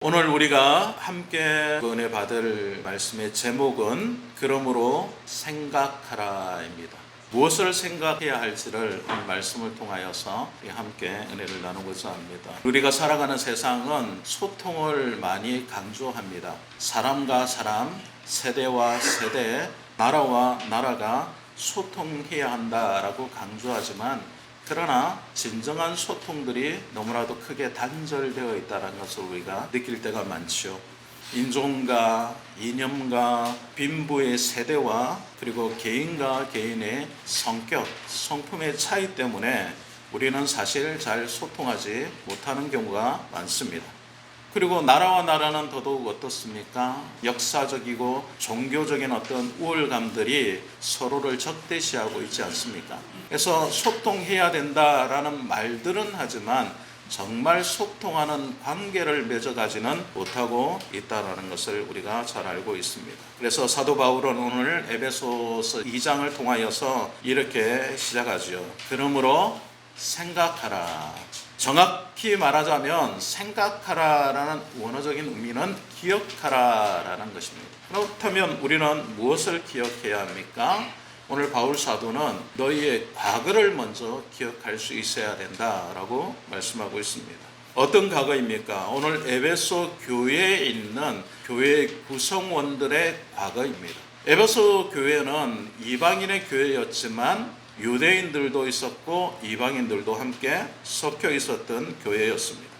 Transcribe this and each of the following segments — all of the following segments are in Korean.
오늘 우리가 함께 은혜 받을 말씀의 제목은 그러므로 생각하라입니다. 무엇을 생각해야 할지를 오늘 말씀을 통하여서 함께 은혜를 나누고자 합니다. 우리가 살아가는 세상은 소통을 많이 강조합니다. 사람과 사람, 세대와 세대, 나라와 나라가 소통해야 한다라고 강조하지만 그러나 진정한 소통들이 너무나도 크게 단절되어 있다는 것을 우리가 느낄 때가 많죠. 인종과 이념과 빈부의 세대와 그리고 개인과 개인의 성격, 성품의 차이 때문에 우리는 사실 잘 소통하지 못하는 경우가 많습니다. 그리고 나라와 나라는 더더욱 어떻습니까? 역사적이고 종교적인 어떤 우월감들이 서로를 적대시하고 있지 않습니까? 그래서 소통해야 된다라는 말들은 하지만 정말 소통하는 관계를 맺어가지는 못하고 있다는 것을 우리가 잘 알고 있습니다. 그래서 사도 바울은 오늘 에베소서 2장을 통하여서 이렇게 시작하죠. 그러므로 생각하라. 정확히 말하자면 생각하라라는 원어적인 의미는 기억하라라는 것입니다. 그렇다면 우리는 무엇을 기억해야 합니까? 오늘 바울 사도는 너희의 과거를 먼저 기억할 수 있어야 된다라고 말씀하고 있습니다. 어떤 과거입니까? 오늘 에베소 교회에 있는 교회 구성원들의 과거입니다. 에베소 교회는 이방인의 교회였지만 유대인들도 있었고 이방인들도 함께 섞여 있었던 교회였습니다.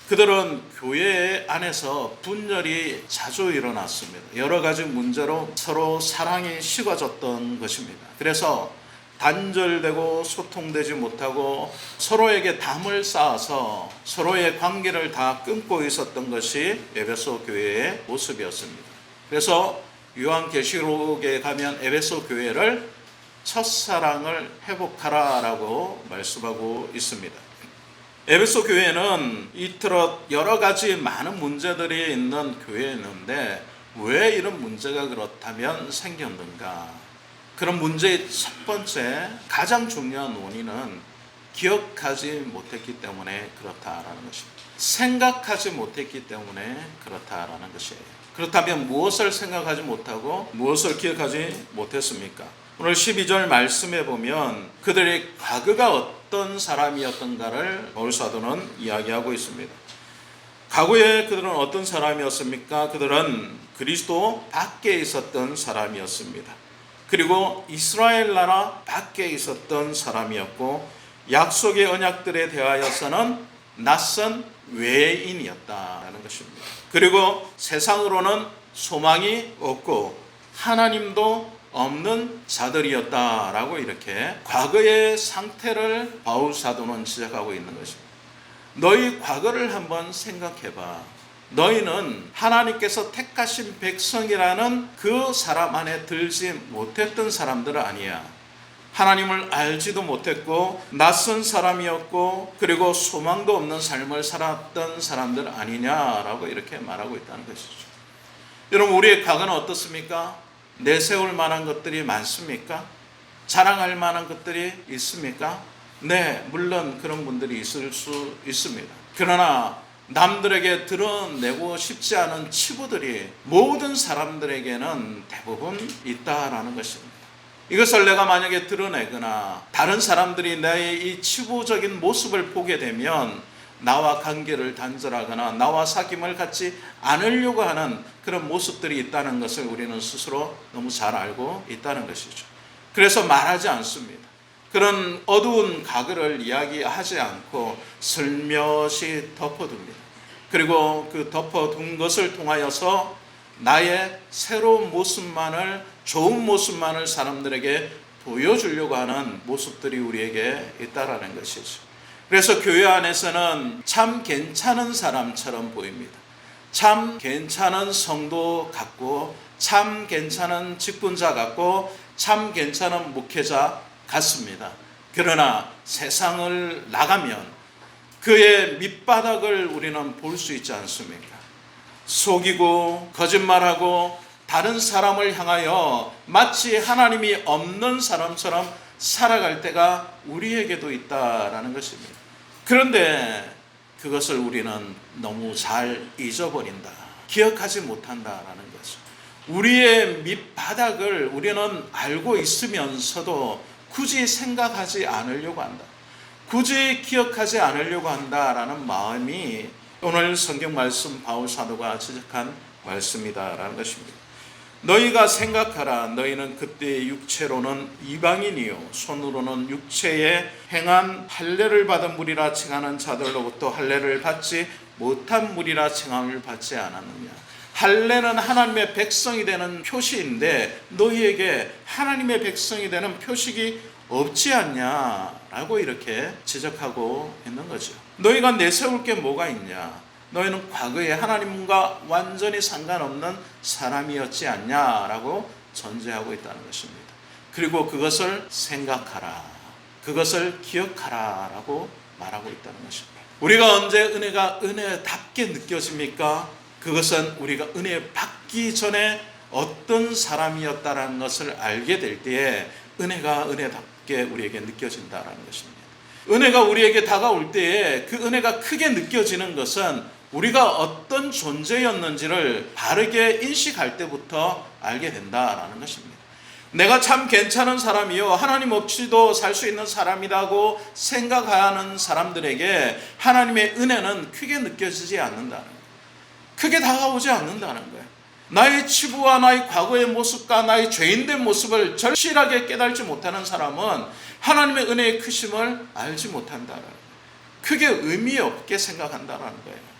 그들은 교회 안에서 분열이 자주 일어났습니다. 여러 가지 문제로 서로 사랑이 식어졌던 것입니다. 그래서 단절되고 소통되지 못하고 서로에게 담을 쌓아서 서로의 관계를 다 끊고 있었던 것이 에베소 교회의 모습이었습니다. 그래서 요한계시록에 가면 에베소 교회를 첫사랑을 회복하라라고 말씀하고 있습니다. 에베소 교회는 이토록 여러 가지 많은 문제들이 있는 교회였는데 왜 이런 문제가 그렇다면 생겼는가? 그런 문제의 첫 번째 가장 중요한 원인은 기억하지 못했기 때문에 그렇다라는 것입니다. 생각하지 못했기 때문에 그렇다라는 것이에요. 그렇다면 무엇을 생각하지 못하고 무엇을 기억하지 못했습니까? 오늘 12절 말씀에 보면 그들의 과거가 어떤 사람이었던가를 바울 사도는 이야기하고 있습니다. 과거에 그들은 어떤 사람이었습니까? 그들은 그리스도 밖에 있었던 사람이었습니다. 그리고 이스라엘 나라 밖에 있었던 사람이었고 약속의 언약들에 대하여서는 낯선 외인이었다는 것입니다. 그리고 세상으로는 소망이 없고 하나님도 없는 자들이었다라고 이렇게 과거의 상태를 바울 사도는 지적하고 있는 것입니다. 너희 과거를 한번 생각해봐. 너희는 하나님께서 택하신 백성이라는 그 사람 안에 들지 못했던 사람들 아니야. 하나님을 알지도 못했고 낯선 사람이었고 그리고 소망도 없는 삶을 살았던 사람들 아니냐라고 이렇게 말하고 있다는 것이죠. 여러분, 우리의 과거는 어떻습니까? 내세울 만한 것들이 많습니까? 자랑할 만한 것들이 있습니까? 네, 물론 그런 분들이 있을 수 있습니다. 그러나 남들에게 드러내고 싶지 않은 치부들이 모든 사람들에게는 대부분 있다라는 것입니다. 이것을 내가 만약에 드러내거나 다른 사람들이 나의 이 치부적인 모습을 보게 되면 나와 관계를 단절하거나 나와 사귐을 갖지 않으려고 하는 그런 모습들이 있다는 것을 우리는 스스로 너무 잘 알고 있다는 것이죠. 그래서 말하지 않습니다. 그런 어두운 과거를 이야기하지 않고 슬며시 덮어둡니다. 그리고 그 덮어둔 것을 통하여서 나의 새로운 모습만을, 좋은 모습만을 사람들에게 보여주려고 하는 모습들이 우리에게 있다라는 것이죠. 그래서 교회 안에서는 참 괜찮은 사람처럼 보입니다. 참 괜찮은 성도 같고 참 괜찮은 직분자 같고 참 괜찮은 목회자 같습니다. 그러나 세상을 나가면 그의 밑바닥을 우리는 볼 수 있지 않습니까? 속이고 거짓말하고 다른 사람을 향하여 마치 하나님이 없는 사람처럼 살아갈 때가 우리에게도 있다라는 것입니다. 그런데 그것을 우리는 너무 잘 잊어버린다. 기억하지 못한다라는 거죠. 우리의 밑바닥을 우리는 알고 있으면서도 굳이 생각하지 않으려고 한다. 굳이 기억하지 않으려고 한다라는 마음이 오늘 성경 말씀 바울 사도가 지적한 말씀이다라는 것입니다. 너희가 생각하라. 너희는 그때 육체로는 이방인이요 손으로는 육체에 행한 할례를 받은 무리라 칭하는 자들로부터 할례를 받지 못한 무리라 칭함을 받지 않았느냐. 할례는 하나님의 백성이 되는 표시인데 너희에게 하나님의 백성이 되는 표식이 없지 않냐라고 이렇게 지적하고 있는 거죠. 너희가 내세울 게 뭐가 있냐. 너희는 과거에 하나님과 완전히 상관없는 사람이었지 않냐라고 전제하고 있다는 것입니다. 그리고 그것을 생각하라. 그것을 기억하라 라고 말하고 있다는 것입니다. 우리가 언제 은혜가 은혜답게 느껴집니까? 그것은 우리가 은혜 받기 전에 어떤 사람이었다는 것을 알게 될 때에 은혜가 은혜답게 우리에게 느껴진다는 것입니다. 은혜가 우리에게 다가올 때에 그 은혜가 크게 느껴지는 것은 우리가 어떤 존재였는지를 바르게 인식할 때부터 알게 된다는 것입니다. 내가 참 괜찮은 사람이요 하나님 없이도 살 수 있는 사람이라고 생각하는 사람들에게 하나님의 은혜는 크게 느껴지지 않는다는 거예요. 크게 다가오지 않는다는 거예요. 나의 치부와 나의 과거의 모습과 나의 죄인된 모습을 절실하게 깨달지 못하는 사람은 하나님의 은혜의 크심을 알지 못한다는 거예요. 크게 의미 없게 생각한다는 거예요.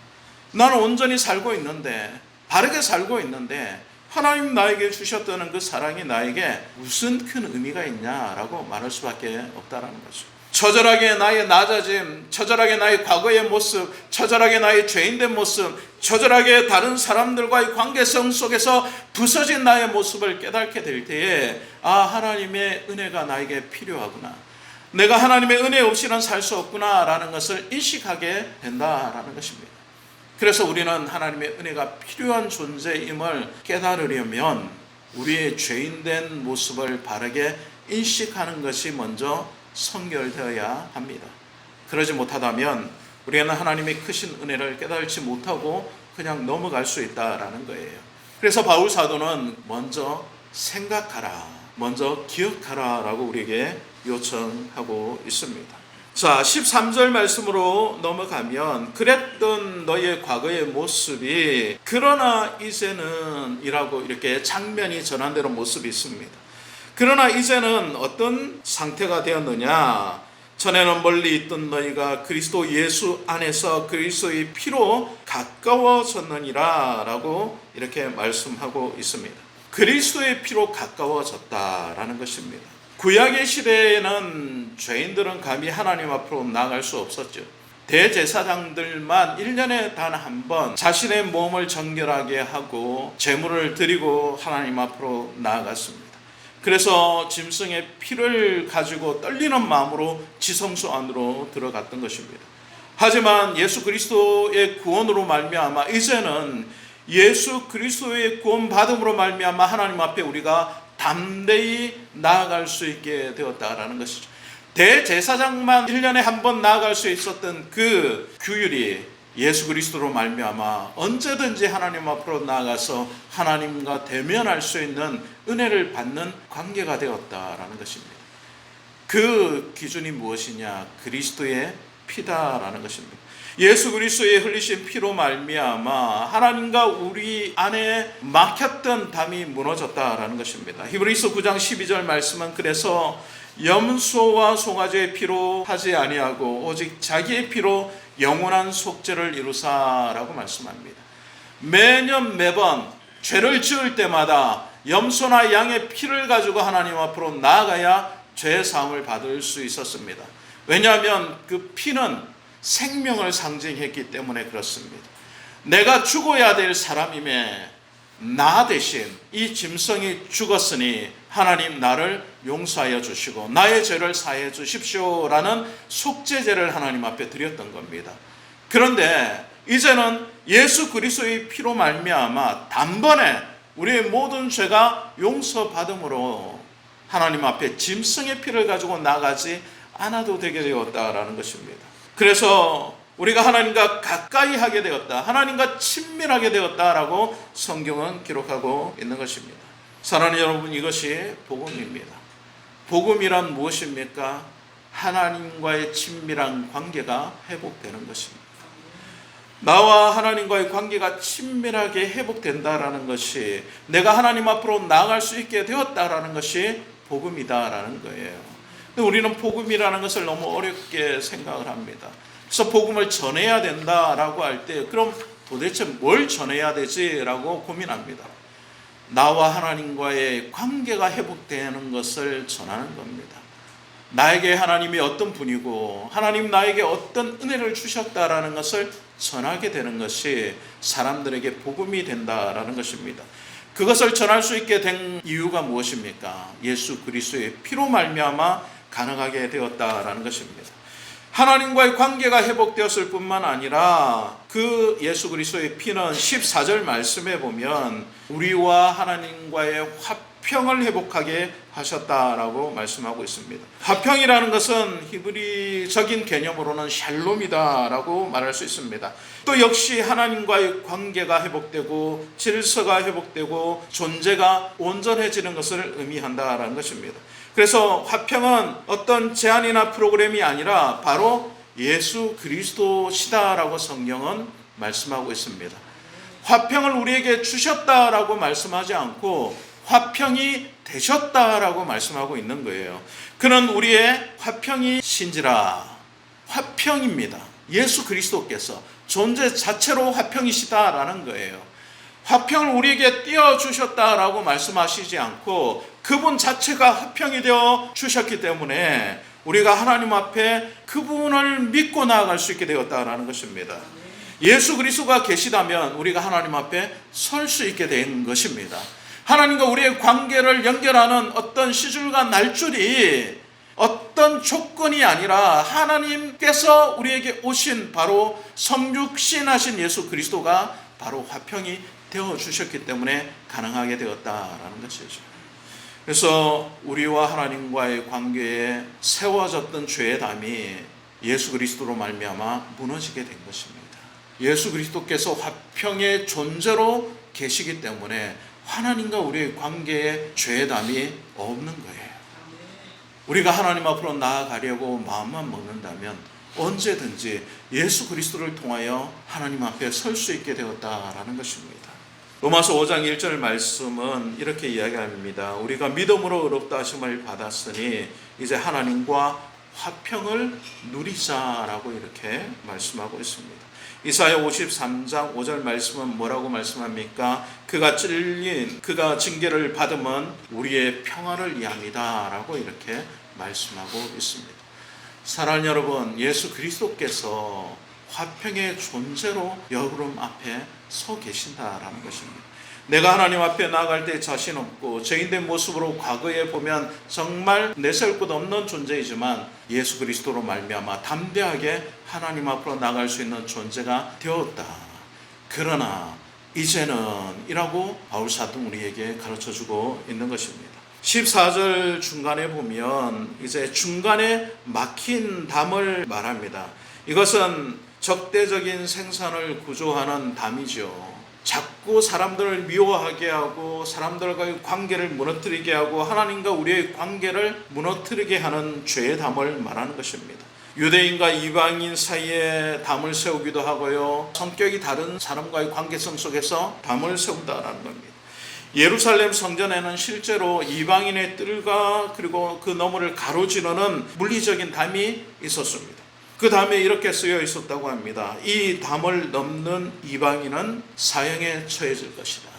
나는 온전히 살고 있는데 바르게 살고 있는데 하나님 나에게 주셨다는 그 사랑이 나에게 무슨 큰 의미가 있냐라고 말할 수밖에 없다는 거죠. 처절하게 나의 낮아짐, 처절하게 나의 과거의 모습, 처절하게 나의 죄인된 모습, 처절하게 다른 사람들과의 관계성 속에서 부서진 나의 모습을 깨닫게 될 때에 하나님의 은혜가 나에게 필요하구나. 내가 하나님의 은혜 없이는 살 수 없구나라는 것을 인식하게 된다라는 것입니다. 그래서 우리는 하나님의 은혜가 필요한 존재임을 깨달으려면 우리의 죄인된 모습을 바르게 인식하는 것이 먼저 선결되어야 합니다. 그러지 못하다면 우리는 하나님의 크신 은혜를 깨달지 못하고 그냥 넘어갈 수 있다라는 거예요. 그래서 바울 사도는 먼저 생각하라, 먼저 기억하라 라고 우리에게 요청하고 있습니다. 자, 13절 말씀으로 넘어가면 그랬던 너의 과거의 모습이 그러나 이제는 이라고 이렇게 장면이 전환되는 모습이 있습니다. 그러나 이제는 어떤 상태가 되었느냐. 전에는 멀리 있던 너희가 그리스도 예수 안에서 그리스도의 피로 가까워졌느니라 라고 이렇게 말씀하고 있습니다. 그리스도의 피로 가까워졌다라는 것입니다. 구약의 시대에는 죄인들은 감히 하나님 앞으로 나아갈 수 없었죠. 대제사장들만 1년에 단 한 번 자신의 몸을 정결하게 하고 제물을 드리고 하나님 앞으로 나아갔습니다. 그래서 짐승의 피를 가지고 떨리는 마음으로 지성소 안으로 들어갔던 것입니다. 하지만 예수 그리스도의 구원으로 말미암아 이제는 예수 그리스도의 구원받음으로 말미암아 하나님 앞에 우리가 담대히 나아갈 수 있게 되었다라는 것이죠. 대제사장만 1년에 한 번 나아갈 수 있었던 그 규율이 예수 그리스도로 말미암아 언제든지 하나님 앞으로 나아가서 하나님과 대면할 수 있는 은혜를 받는 관계가 되었다라는 것입니다. 그 기준이 무엇이냐? 그리스도의 피다라는 것입니다. 예수 그리스도의 흘리신 피로 말미암아 하나님과 우리 안에 막혔던 담이 무너졌다라는 것입니다. 히브리서 9장 12절 말씀은 그래서 염소와 송아지의 피로 하지 아니하고 오직 자기의 피로 영원한 속죄를 이루사라고 말씀합니다. 매년 매번 죄를 지을 때마다 염소나 양의 피를 가지고 하나님 앞으로 나아가야 죄 사함을 받을 수 있었습니다. 왜냐하면 그 피는 생명을 상징했기 때문에 그렇습니다. 내가 죽어야 될 사람임에 나 대신 이 짐승이 죽었으니 하나님 나를 용서하여 주시고 나의 죄를 사해 주십시오라는 속죄제를 하나님 앞에 드렸던 겁니다. 그런데 이제는 예수 그리스도의 피로 말미암아 단번에 우리의 모든 죄가 용서받음으로 하나님 앞에 짐승의 피를 가지고 나가지 않아도 되게 되었다라는 것입니다. 그래서 우리가 하나님과 가까이 하게 되었다. 하나님과 친밀하게 되었다라고 성경은 기록하고 있는 것입니다. 사랑하는 여러분, 이것이 복음입니다. 복음이란 무엇입니까? 하나님과의 친밀한 관계가 회복되는 것입니다. 나와 하나님과의 관계가 친밀하게 회복된다라는 것이, 내가 하나님 앞으로 나아갈 수 있게 되었다라는 것이 복음이다라는 거예요. 근데 우리는 복음이라는 것을 너무 어렵게 생각을 합니다. 그래서 복음을 전해야 된다라고 할 때, 그럼 도대체 뭘 전해야 되지라고 고민합니다. 나와 하나님과의 관계가 회복되는 것을 전하는 겁니다. 나에게 하나님이 어떤 분이고 하나님 나에게 어떤 은혜를 주셨다라는 것을 전하게 되는 것이 사람들에게 복음이 된다라는 것입니다. 그것을 전할 수 있게 된 이유가 무엇입니까? 예수 그리스도의 피로 말미암아 가능하게 되었다라는 것입니다. 하나님과의 관계가 회복되었을 뿐만 아니라 그 예수 그리스도의 피는 14절 말씀에 보면 우리와 하나님과의 화평을 회복하게 하셨다라고 말씀하고 있습니다. 화평이라는 것은 히브리적인 개념으로는 샬롬이다라고 말할 수 있습니다. 또 역시 하나님과의 관계가 회복되고 질서가 회복되고 존재가 온전해지는 것을 의미한다라는 것입니다. 그래서 화평은 어떤 제안이나 프로그램이 아니라 바로 예수 그리스도시다라고 성경은 말씀하고 있습니다. 화평을 우리에게 주셨다라고 말씀하지 않고 화평이 되셨다라고 말씀하고 있는 거예요. 그는 우리의 화평이신지라. 화평입니다. 예수 그리스도께서 존재 자체로 화평이시다라는 거예요. 화평을 우리에게 띄워주셨다라고 말씀하시지 않고 그분 자체가 화평이 되어 주셨기 때문에 우리가 하나님 앞에 그분을 믿고 나아갈 수 있게 되었다라는 것입니다. 예수 그리스도가 계시다면 우리가 하나님 앞에 설 수 있게 된 것입니다. 하나님과 우리의 관계를 연결하는 어떤 시줄과 날줄이 어떤 조건이 아니라 하나님께서 우리에게 오신 바로 성육신하신 예수 그리스도가 바로 화평이 되어 주셨기 때문에 가능하게 되었다라는 것이죠. 그래서 우리와 하나님과의 관계에 세워졌던 죄의 담이 예수 그리스도로 말미암아 무너지게 된 것입니다. 예수 그리스도께서 화평의 존재로 계시기 때문에 하나님과 우리의 관계에 죄의 담이 없는 거예요. 우리가 하나님 앞으로 나아가려고 마음만 먹는다면 언제든지 예수 그리스도를 통하여 하나님 앞에 설 수 있게 되었다라는 것입니다. 로마서 5장 1절 말씀은 이렇게 이야기합니다. 우리가 믿음으로 의롭다 하심을 받았으니 이제 하나님과 화평을 누리자라고 이렇게 말씀하고 있습니다. 이사야 53장 5절 말씀은 뭐라고 말씀합니까? 그가 찔린, 그가 징계를 받음은 우리의 평화를 위함이다 라고 이렇게 말씀하고 있습니다. 사랑하는 여러분, 예수 그리스도께서 화평의 존재로 여러분 앞에 서 계신다라는 것입니다. 내가 하나님 앞에 나아갈 때 자신 없고 죄인된 모습으로 과거에 보면 정말 내세울 것 없는 존재이지만 예수 그리스도로 말미암아 담대하게 하나님 앞으로 나아갈 수 있는 존재가 되었다. 그러나 이제는 이라고 바울 사도는 우리에게 가르쳐주고 있는 것입니다. 14절 중간에 보면 이제 중간에 막힌 담을 말합니다. 이것은 적대적인 생산을 구조하는 담이죠. 자꾸 사람들을 미워하게 하고 사람들과의 관계를 무너뜨리게 하고 하나님과 우리의 관계를 무너뜨리게 하는 죄의 담을 말하는 것입니다. 유대인과 이방인 사이에 담을 세우기도 하고요. 성격이 다른 사람과의 관계성 속에서 담을 세운다라는 겁니다. 예루살렘 성전에는 실제로 이방인의 뜰과 그리고 그 너머를 가로지르는 물리적인 담이 있었습니다. 그 다음에 이렇게 쓰여 있었다고 합니다. 이 담을 넘는 이방인은 사형에 처해질 것이다.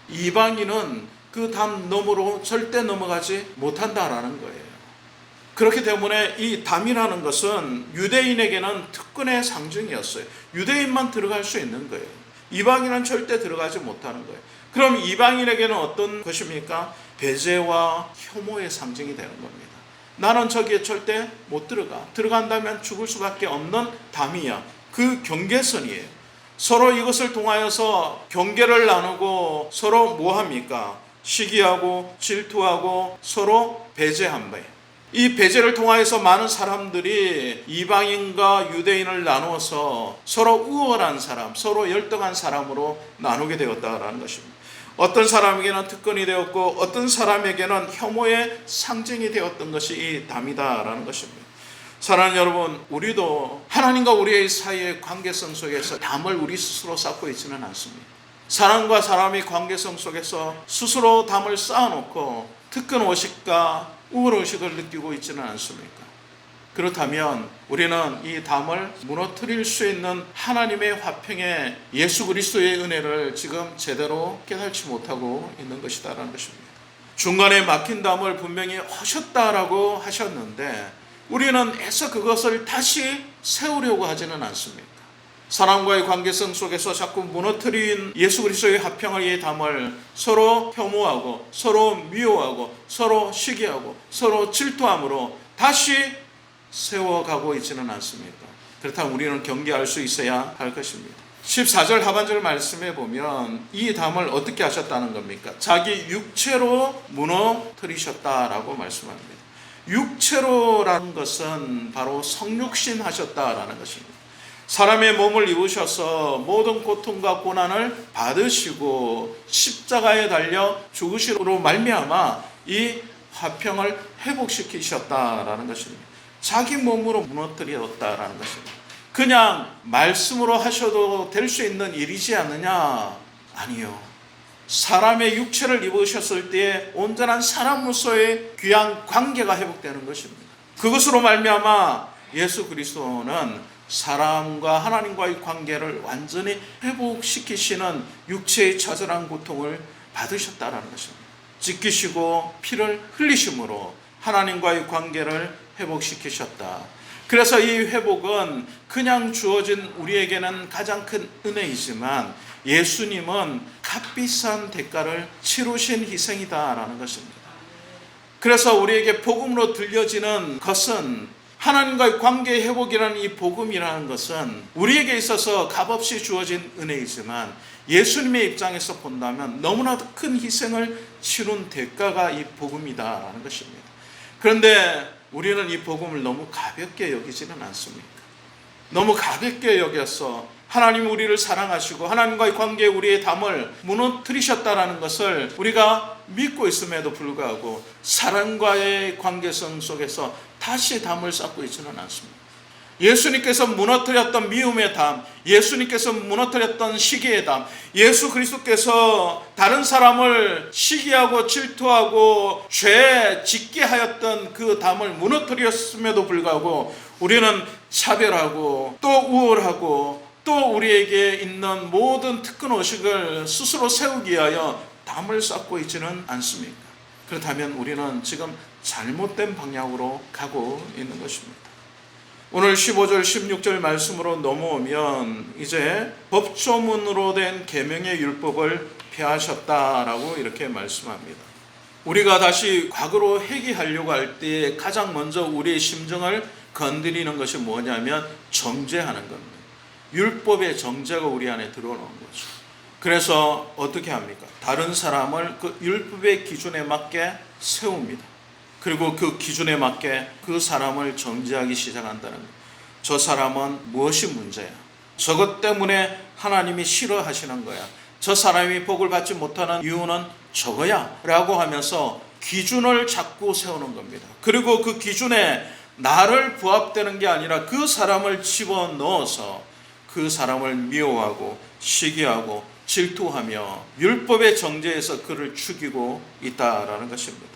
이방인은 그 담 너머로 절대 넘어가지 못한다라는 거예요. 그렇기 때문에 이 담이라는 것은 유대인에게는 특권의 상징이었어요. 유대인만 들어갈 수 있는 거예요. 이방인은 절대 들어가지 못하는 거예요. 그럼 이방인에게는 어떤 것입니까? 배제와 혐오의 상징이 되는 겁니다. 나는 저기에 절대 못 들어간다면 죽을 수밖에 없는 담이야. 그 경계선이에요. 서로 이것을 통하여서 경계를 나누고 서로 뭐합니까? 시기하고 질투하고 서로 배제한 거예요. 이 배제를 통하여서 많은 사람들이 이방인과 유대인을 나누어서 서로 우월한 사람, 서로 열등한 사람으로 나누게 되었다라는 것입니다. 어떤 사람에게는 특권이 되었고 어떤 사람에게는 혐오의 상징이 되었던 것이 이 담이다라는 것입니다. 사랑하는 여러분, 우리도 하나님과 우리의 사이의 관계성 속에서 담을 우리 스스로 쌓고 있지는 않습니다. 사람과 사람의 관계성 속에서 스스로 담을 쌓아놓고 특권 의식과 우월 의식을 느끼고 있지는 않습니까? 그렇다면 우리는 이 담을 무너뜨릴 수 있는 하나님의 화평에 예수 그리스도의 은혜를 지금 제대로 깨닫지 못하고 있는 것이다라는 것입니다. 중간에 막힌 담을 분명히 하셨다라고 하셨는데 우리는 애써 그것을 다시 세우려고 하지는 않습니다. 사람과의 관계성 속에서 자꾸 무너뜨린 예수 그리스도의 화평을 이 담을 서로 혐오하고 서로 미워하고 서로 시기하고 서로 질투함으로 다시 세워가고 있지는 않습니까? 그렇다면 우리는 경계할 수 있어야 할 것입니다. 14절 하반절 말씀에 보면 이 담을 어떻게 하셨다는 겁니까? 자기 육체로 무너뜨리셨다라고 말씀합니다. 육체로라는 것은 바로 성육신 하셨다라는 것입니다. 사람의 몸을 입으셔서 모든 고통과 고난을 받으시고 십자가에 달려 죽으심으로 말미암아 이 화평을 회복시키셨다라는 것입니다. 자기 몸으로 무너뜨렸다라는 것입니다. 그냥 말씀으로 하셔도 될 수 있는 일이지 않느냐? 아니요. 사람의 육체를 입으셨을 때에 온전한 사람으로서의 귀한 관계가 회복되는 것입니다. 그것으로 말미암아 예수 그리스도는 사람과 하나님과의 관계를 완전히 회복시키시는 육체의 처절한 고통을 받으셨다라는 것입니다. 찢기시고 피를 흘리심으로 하나님과의 관계를 회복시키셨다. 그래서 이 회복은 그냥 주어진 우리에게는 가장 큰 은혜이지만 예수님은 값비싼 대가를 치르신 희생이다라는 것입니다. 그래서 우리에게 복음으로 들려지는 것은 하나님과의 관계 회복이라는 이 복음이라는 것은 우리에게 있어서 값없이 주어진 은혜이지만 예수님의 입장에서 본다면 너무나도 큰 희생을 치룬 대가가 이 복음이다라는 것입니다. 그런데 우리는 이 복음을 너무 가볍게 여기지는 않습니까? 너무 가볍게 여겨서 하나님 우리를 사랑하시고 하나님과의 관계에 우리의 담을 무너뜨리셨다라는 것을 우리가 믿고 있음에도 불구하고 사랑과의 관계성 속에서 다시 담을 쌓고 있지는 않습니다. 예수님께서 무너뜨렸던 미움의 담, 예수님께서 무너뜨렸던 시기의 담, 예수 그리스도께서 다른 사람을 시기하고 질투하고 죄 짓게 하였던 그 담을 무너뜨렸음에도 불구하고 우리는 차별하고 또 우월하고 또 우리에게 있는 모든 특권 의식을 스스로 세우기 위하여 담을 쌓고 있지는 않습니까? 그렇다면 우리는 지금 잘못된 방향으로 가고 있는 것입니다. 오늘 15절 16절 말씀으로 넘어오면 이제 법조문으로 된 계명의 율법을 폐하셨다라고 이렇게 말씀합니다. 우리가 다시 과거로 회귀하려고 할 때 가장 먼저 우리의 심정을 건드리는 것이 뭐냐면 정죄하는 겁니다. 율법의 정죄가 우리 안에 들어오는 거죠. 그래서 어떻게 합니까? 다른 사람을 그 율법의 기준에 맞게 세웁니다. 그리고 그 기준에 맞게 그 사람을 정죄하기 시작한다는 거예요. 저 사람은 무엇이 문제야? 저것 때문에 하나님이 싫어하시는 거야. 저 사람이 복을 받지 못하는 이유는 저거야 라고 하면서 기준을 자꾸 세우는 겁니다. 그리고 그 기준에 나를 부합되는 게 아니라 그 사람을 집어넣어서 그 사람을 미워하고 시기하고 질투하며 율법의 정죄에서 그를 죽이고 있다라는 것입니다.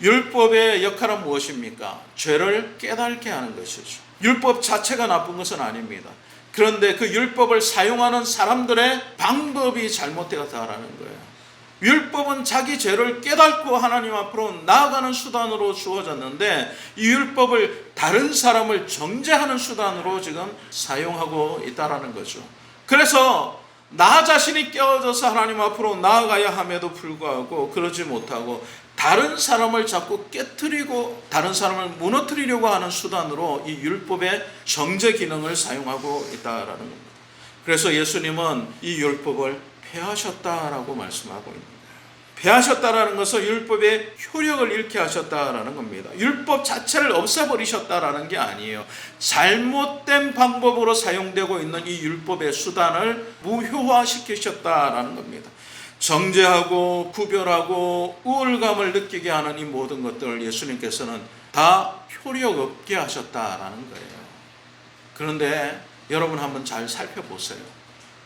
율법의 역할은 무엇입니까? 죄를 깨닫게 하는 것이죠. 율법 자체가 나쁜 것은 아닙니다. 그런데 그 율법을 사용하는 사람들의 방법이 잘못되었다라는 거예요. 율법은 자기 죄를 깨닫고 하나님 앞으로 나아가는 수단으로 주어졌는데 이 율법을 다른 사람을 정죄하는 수단으로 지금 사용하고 있다라는 거죠. 그래서 나 자신이 깨어져서 하나님 앞으로 나아가야 함에도 불구하고 그러지 못하고 다른 사람을 자꾸 깨트리고 다른 사람을 무너뜨리려고 하는 수단으로 이 율법의 정죄 기능을 사용하고 있다라는 겁니다. 그래서 예수님은 이 율법을 폐하셨다라고 말씀하고 있는 거예요. 패하셨다라는 것은 율법의 효력을 잃게 하셨다라는 겁니다. 율법 자체를 없애버리셨다라는 게 아니에요. 잘못된 방법으로 사용되고 있는 이 율법의 수단을 무효화시키셨다라는 겁니다. 정죄하고 구별하고 우월감을 느끼게 하는 이 모든 것들을 예수님께서는 다 효력 없게 하셨다라는 거예요. 그런데 여러분 한번 잘 살펴보세요.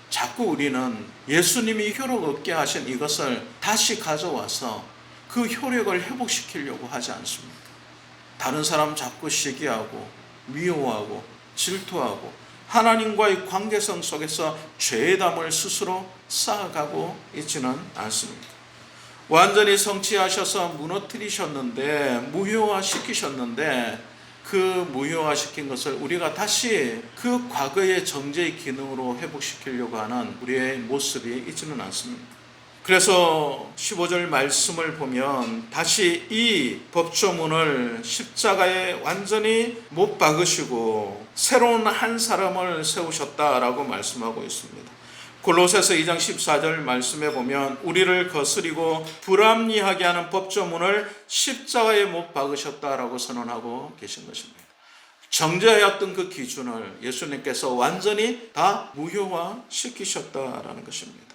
자꾸 우리는 예수님이 효력 없게 하신 이것을 다시 가져와서 그 효력을 회복시키려고 하지 않습니까? 다른 사람 자꾸 시기하고 미워하고 질투하고 하나님과의 관계성 속에서 죄의 담을 스스로 쌓아가고 있지는 않습니다. 완전히 성취하셔서 무너뜨리셨는데, 무효화시키셨는데, 그 무효화시킨 것을 우리가 다시 그 과거의 정죄의 기능으로 회복시키려고 하는 우리의 모습이 있지는 않습니다. 그래서 15절 말씀을 보면 다시 이 법조문을 십자가에 완전히 못 박으시고 새로운 한 사람을 세우셨다라고 말씀하고 있습니다. 골로새서 2장 14절 말씀에 보면 우리를 거스리고 불합리하게 하는 법조문을 십자가에 못 박으셨다라고 선언하고 계신 것입니다. 정죄하였던 그 기준을 예수님께서 완전히 다 무효화시키셨다라는 것입니다.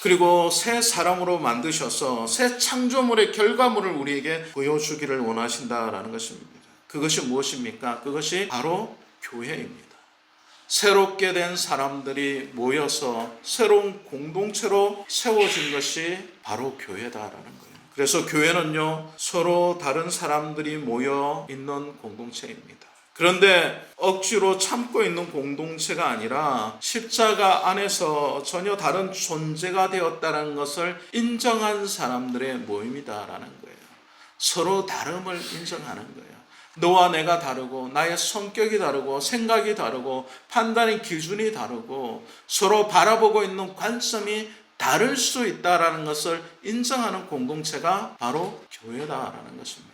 그리고 새 사람으로 만드셔서 새 창조물의 결과물을 우리에게 보여주기를 원하신다라는 것입니다. 그것이 무엇입니까? 그것이 바로 교회입니다. 새롭게 된 사람들이 모여서 새로운 공동체로 세워진 것이 바로 교회다라는 거예요. 그래서 교회는요, 서로 다른 사람들이 모여 있는 공동체입니다. 그런데 억지로 참고 있는 공동체가 아니라 십자가 안에서 전혀 다른 존재가 되었다는 것을 인정한 사람들의 모임이다라는 거예요. 서로 다름을 인정하는 거예요. 너와 내가 다르고 나의 성격이 다르고 생각이 다르고 판단의 기준이 다르고 서로 바라보고 있는 관점이 다를 수 있다라는 것을 인정하는 공동체가 바로 교회다라는 것입니다.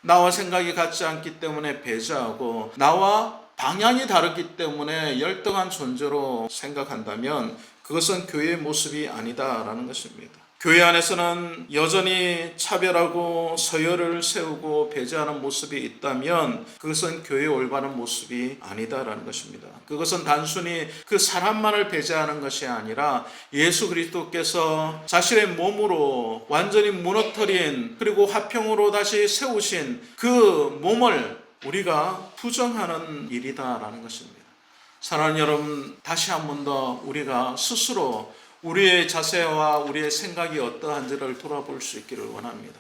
나와 생각이 같지 않기 때문에 배제하고 나와 방향이 다르기 때문에 열등한 존재로 생각한다면 그것은 교회의 모습이 아니다라는 것입니다. 교회 안에서는 여전히 차별하고 서열을 세우고 배제하는 모습이 있다면 그것은 교회의 올바른 모습이 아니다라는 것입니다. 그것은 단순히 그 사람만을 배제하는 것이 아니라 예수 그리스도께서 자신의 몸으로 완전히 무너뜨린 그리고 화평으로 다시 세우신 그 몸을 우리가 부정하는 일이다라는 것입니다. 사랑하는 여러분, 다시 한 번 더 우리가 스스로 우리의 자세와 우리의 생각이 어떠한지를 돌아볼 수 있기를 원합니다.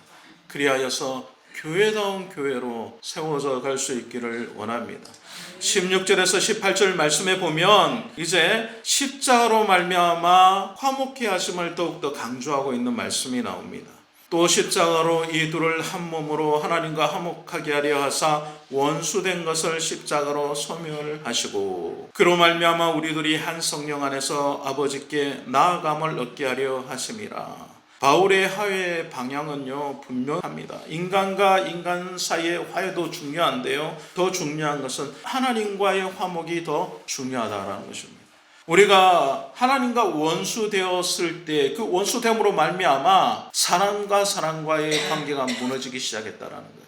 그리하여서 교회다운 교회로 세워져 갈 수 있기를 원합니다. 16절에서 18절 말씀에 보면 이제 십자가로 말미암아 화목케 하심을 더욱더 강조하고 있는 말씀이 나옵니다. 또 십자가로 이 둘을 한 몸으로 하나님과 화목하게 하려 하사 원수된 것을 십자가로 소멸하시고 그로 말미암아 우리들이 한 성령 안에서 아버지께 나아감을 얻게 하려 하심이라. 바울의 화해의 방향은요 분명합니다. 인간과 인간 사이의 화해도 중요한데요, 더 중요한 것은 하나님과의 화목이 더 중요하다는 것입니다. 우리가 하나님과 원수되었을 때 그 원수됨으로 말미암아 사람과 사람과의 관계가 무너지기 시작했다라는 거예요.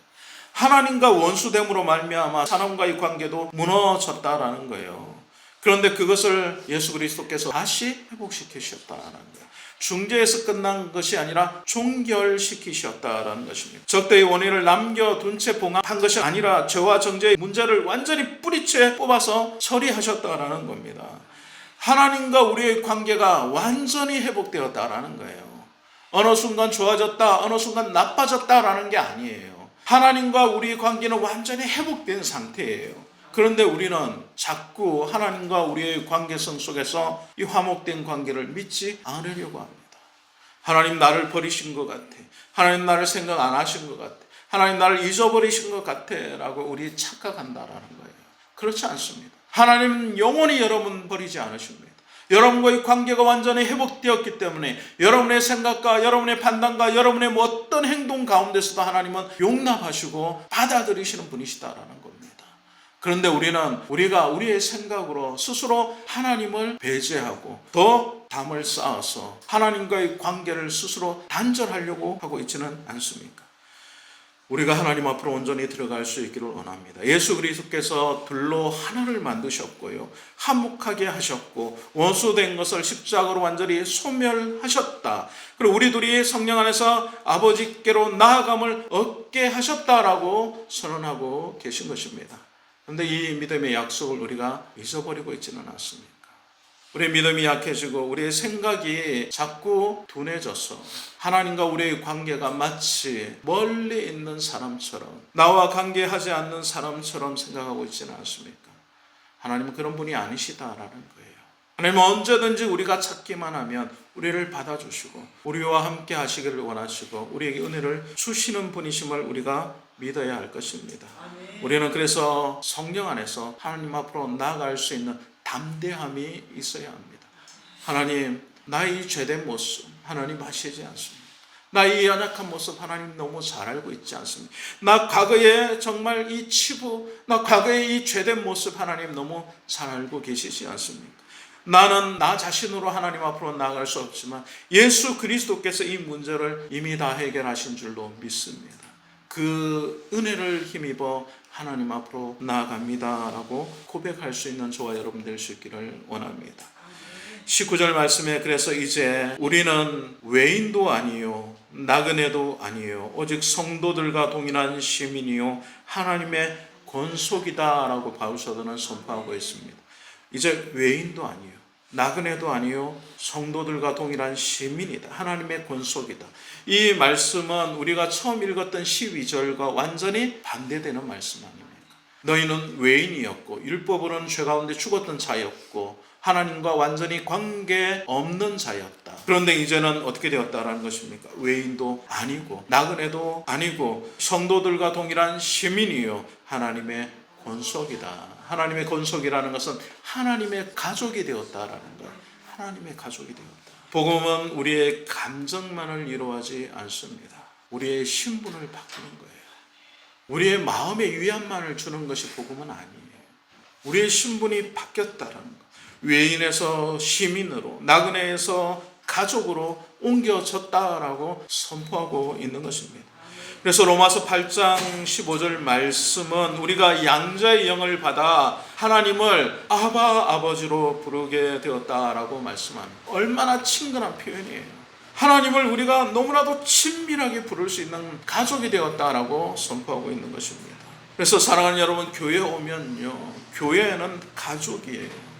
하나님과 원수됨으로 말미암아 사람과의 관계도 무너졌다라는 거예요. 그런데 그것을 예수 그리스도께서 다시 회복시키셨다라는 거예요. 중재에서 끝난 것이 아니라 종결시키셨다라는 것입니다. 적대의 원인을 남겨둔 채 봉합한 것이 아니라 죄와 정죄의 문제를 완전히 뿌리채 뽑아서 처리하셨다라는 겁니다. 하나님과 우리의 관계가 완전히 회복되었다라는 거예요. 어느 순간 좋아졌다, 어느 순간 나빠졌다라는 게 아니에요. 하나님과 우리의 관계는 완전히 회복된 상태예요. 그런데 우리는 자꾸 하나님과 우리의 관계성 속에서 이 화목된 관계를 믿지 않으려고 합니다. 하나님 나를 버리신 것 같아. 하나님 나를 생각 안 하신 것 같아. 하나님 나를 잊어버리신 것 같아 라고 우리 착각한다라는 거예요. 그렇지 않습니다. 하나님은 영원히 여러분 버리지 않으십니다. 여러분과의 관계가 완전히 회복되었기 때문에 여러분의 생각과 여러분의 판단과 여러분의 어떤 행동 가운데서도 하나님은 용납하시고 받아들이시는 분이시다라는 겁니다. 그런데 우리가 우리의 생각으로 스스로 하나님을 배제하고 더 담을 쌓아서 하나님과의 관계를 스스로 단절하려고 하고 있지는 않습니까? 우리가 하나님 앞으로 온전히 들어갈 수 있기를 원합니다. 예수 그리스도께서 둘로 하나를 만드셨고요, 화목하게 하셨고 원수된 것을 십자가로 완전히 소멸하셨다. 그리고 우리 둘이 성령 안에서 아버지께로 나아감을 얻게 하셨다라고 선언하고 계신 것입니다. 그런데 이 믿음의 약속을 우리가 잊어버리고 있지는 않습니까? 우리의 믿음이 약해지고 우리의 생각이 자꾸 둔해져서 하나님과 우리의 관계가 마치 멀리 있는 사람처럼, 나와 관계하지 않는 사람처럼 생각하고 있지는 않습니까? 하나님은 그런 분이 아니시다라는 거예요. 하나님은 언제든지 우리가 찾기만 하면 우리를 받아주시고 우리와 함께 하시기를 원하시고 우리에게 은혜를 주시는 분이심을 우리가 믿어야 할 것입니다. 우리는 그래서 성령 안에서 하나님 앞으로 나아갈 수 있는 담대함이 있어야 합니다. 하나님, 나의 죄된 모습 하나님 아시지 않습니까? 나의 연약한 모습 하나님 너무 잘 알고 있지 않습니까? 나 과거에 정말 이 치부, 나 과거에 이 죄된 모습 하나님 너무 잘 알고 계시지 않습니까? 나는 나 자신으로 하나님 앞으로 나아갈 수 없지만 예수 그리스도께서 이 문제를 이미 다 해결하신 줄로 믿습니다. 그 은혜를 힘입어 하나님 앞으로 나아갑니다라고 고백할 수 있는 저와 여러분 될 수 있기를 원합니다. 19절 말씀에 그래서 이제 우리는 외인도 아니요 나그네도 아니요 오직 성도들과 동일한 시민이요 하나님의 권속이다라고 바울 사도는 선포하고 있습니다. 이제 외인도 아니요 나그네도 아니요 성도들과 동일한 시민이다. 하나님의 권속이다. 이 말씀은 우리가 처음 읽었던 12절과 완전히 반대되는 말씀 아닙니까? 너희는 외인이었고 율법으로는 죄 가운데 죽었던 자였고 하나님과 완전히 관계 없는 자였다. 그런데 이제는 어떻게 되었다라는 것입니까? 외인도 아니고 나그네도 아니고 성도들과 동일한 시민이요 하나님의 권속이다. 하나님의 권속이라는 것은 하나님의 가족이 되었다라는 거예요. 하나님의 가족이 되었다. 복음은 우리의 감정만을 이루어하지 않습니다. 우리의 신분을 바꾸는 거예요. 우리의 마음의 위안만을 주는 것이 복음은 아니에요. 우리의 신분이 바뀌었다라는 거. 외인에서 시민으로, 나그네에서 가족으로 옮겨졌다라고 선포하고 있는 것입니다. 그래서 로마서 8장 15절 말씀은 우리가 양자의 영을 받아 하나님을 아바 아버지로 부르게 되었다라고 말씀합니다. 얼마나 친근한 표현이에요. 하나님을 우리가 너무나도 친밀하게 부를 수 있는 가족이 되었다라고 선포하고 있는 것입니다. 그래서 사랑하는 여러분, 교회 오면요, 교회는 가족이에요.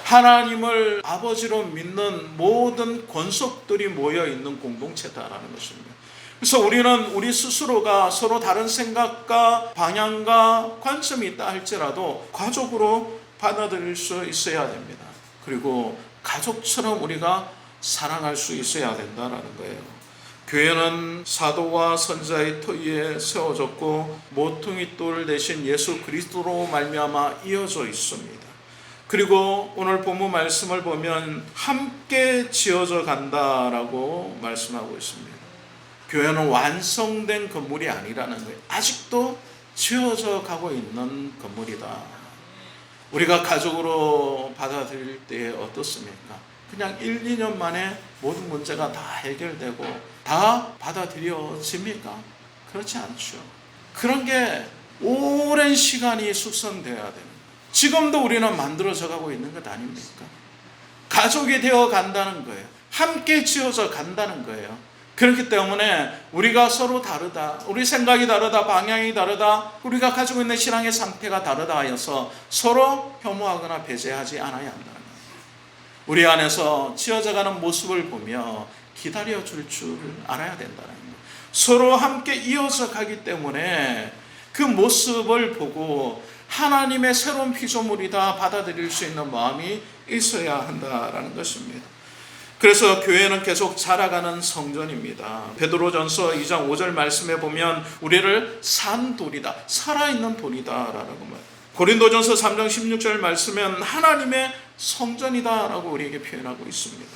하나님을 아버지로 믿는 모든 권속들이 모여 있는 공동체다라는 것입니다. 그래서 우리는 우리 스스로가 서로 다른 생각과 방향과 관점이 있다 할지라도 가족으로 받아들일 수 있어야 됩니다. 그리고 가족처럼 우리가 사랑할 수 있어야 된다는 거예요. 교회는 사도와 선지자의 터 위에 세워졌고 모퉁이 돌 대신 예수 그리스도로 말미암아 이어져 있습니다. 그리고 오늘 본문 말씀을 보면 함께 지어져 간다라고 말씀하고 있습니다. 교회는 완성된 건물이 아니라는 거예요. 아직도 지어져 가고 있는 건물이다. 우리가 가족으로 받아들일 때 어떻습니까? 그냥 1, 2년 만에 모든 문제가 다 해결되고 다 받아들여집니까? 그렇지 않죠. 그런 게 오랜 시간이 숙성되어야 되는 거예요. 지금도 우리는 만들어져 가고 있는 것 아닙니까? 가족이 되어 간다는 거예요. 함께 지어져 간다는 거예요. 그렇기 때문에 우리가 서로 다르다, 우리 생각이 다르다, 방향이 다르다, 우리가 가지고 있는 신앙의 상태가 다르다 하여서 서로 혐오하거나 배제하지 않아야 한다는 거예요. 우리 안에서 지어져가는 모습을 보며 기다려줄 줄 알아야 된다는 거예요. 서로 함께 이어져 가기 때문에 그 모습을 보고 하나님의 새로운 피조물이다 받아들일 수 있는 마음이 있어야 한다는 것입니다. 그래서 교회는 계속 자라가는 성전입니다. 베드로전서 2장 5절 말씀에 보면 우리를 산 돌이다, 살아있는 돌이다라고 말. 고린도전서 3장 16절 말씀은 하나님의 성전이다라고 우리에게 표현하고 있습니다.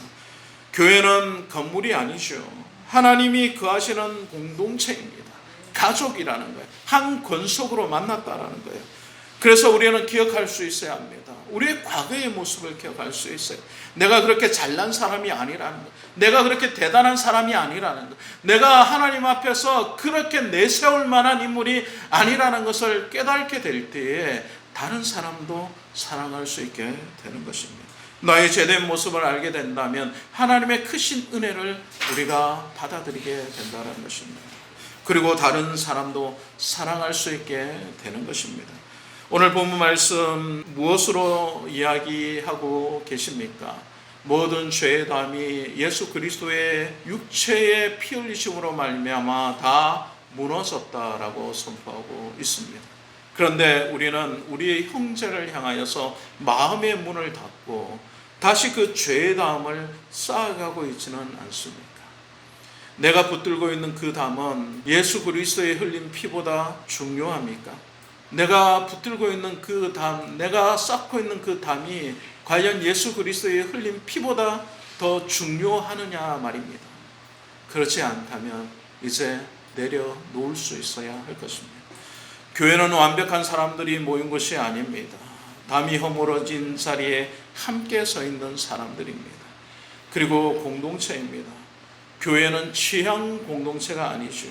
교회는 건물이 아니죠. 하나님이 거하시는 공동체입니다. 가족이라는 거예요. 한 권속으로 만났다라는 거예요. 그래서 우리는 기억할 수 있어야 합니다. 우리의 과거의 모습을 기억할 수 있어요. 내가 그렇게 잘난 사람이 아니라는 것, 내가 그렇게 대단한 사람이 아니라는 것, 내가 하나님 앞에서 그렇게 내세울 만한 인물이 아니라는 것을 깨닫게 될 때에 다른 사람도 사랑할 수 있게 되는 것입니다. 나의 제된 모습을 알게 된다면 하나님의 크신 은혜를 우리가 받아들이게 된다는 것입니다. 그리고 다른 사람도 사랑할 수 있게 되는 것입니다. 오늘 본문 말씀 무엇으로 이야기하고 계십니까? 모든 죄의 담이 예수 그리스도의 육체의 피 흘리심으로 말미암아 다 무너졌다라고 선포하고 있습니다. 그런데 우리는 우리의 형제를 향하여서 마음의 문을 닫고 다시 그 죄의 담을 쌓아가고 있지는 않습니까? 내가 붙들고 있는 그 담은 예수 그리스도의 흘린 피보다 중요합니까? 내가 붙들고 있는 그 담, 내가 쌓고 있는 그 담이 과연 예수 그리스도의 흘린 피보다 더 중요하느냐 말입니다. 그렇지 않다면 이제 내려놓을 수 있어야 할 것입니다. 교회는 완벽한 사람들이 모인 것이 아닙니다. 담이 허물어진 자리에 함께 서 있는 사람들입니다. 그리고 공동체입니다. 교회는 취향 공동체가 아니죠.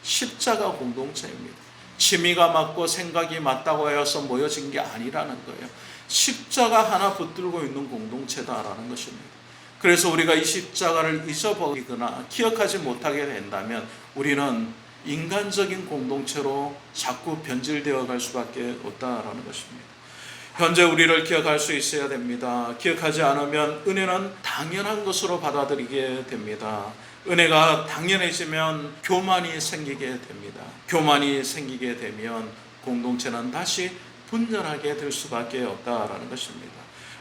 십자가 공동체입니다. 취미가 맞고 생각이 맞다고 하여서 모여진 게 아니라는 거예요. 십자가 하나 붙들고 있는 공동체다라는 것입니다. 그래서 우리가 이 십자가를 잊어버리거나 기억하지 못하게 된다면 우리는 인간적인 공동체로 자꾸 변질되어 갈 수밖에 없다라는 것입니다. 현재 우리를 기억할 수 있어야 됩니다. 기억하지 않으면 은혜는 당연한 것으로 받아들이게 됩니다. 은혜가 당연해지면 교만이 생기게 됩니다. 교만이 생기게 되면 공동체는 다시 분열하게 될 수밖에 없다라는 것입니다.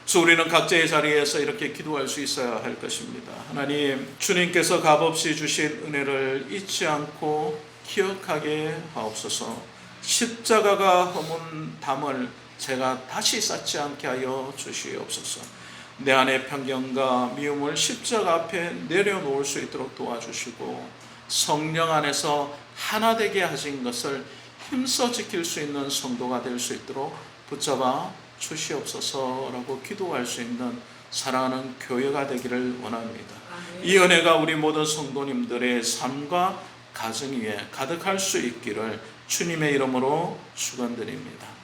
그래서 우리는 각자의 자리에서 이렇게 기도할 수 있어야 할 것입니다. 하나님, 주님께서 값없이 주신 은혜를 잊지 않고 기억하게 하옵소서. 십자가가 허문 담을 제가 다시 쌓지 않게 하여 주시옵소서. 내 안의 편견과 미움을 십자가 앞에 내려놓을 수 있도록 도와주시고 성령 안에서 하나 되게 하신 것을 힘써 지킬 수 있는 성도가 될 수 있도록 붙잡아 주시옵소서라고 기도할 수 있는 사랑하는 교회가 되기를 원합니다. 이 은혜가 우리 모든 성도님들의 삶과 가정 위에 가득할 수 있기를 주님의 이름으로 축원드립니다.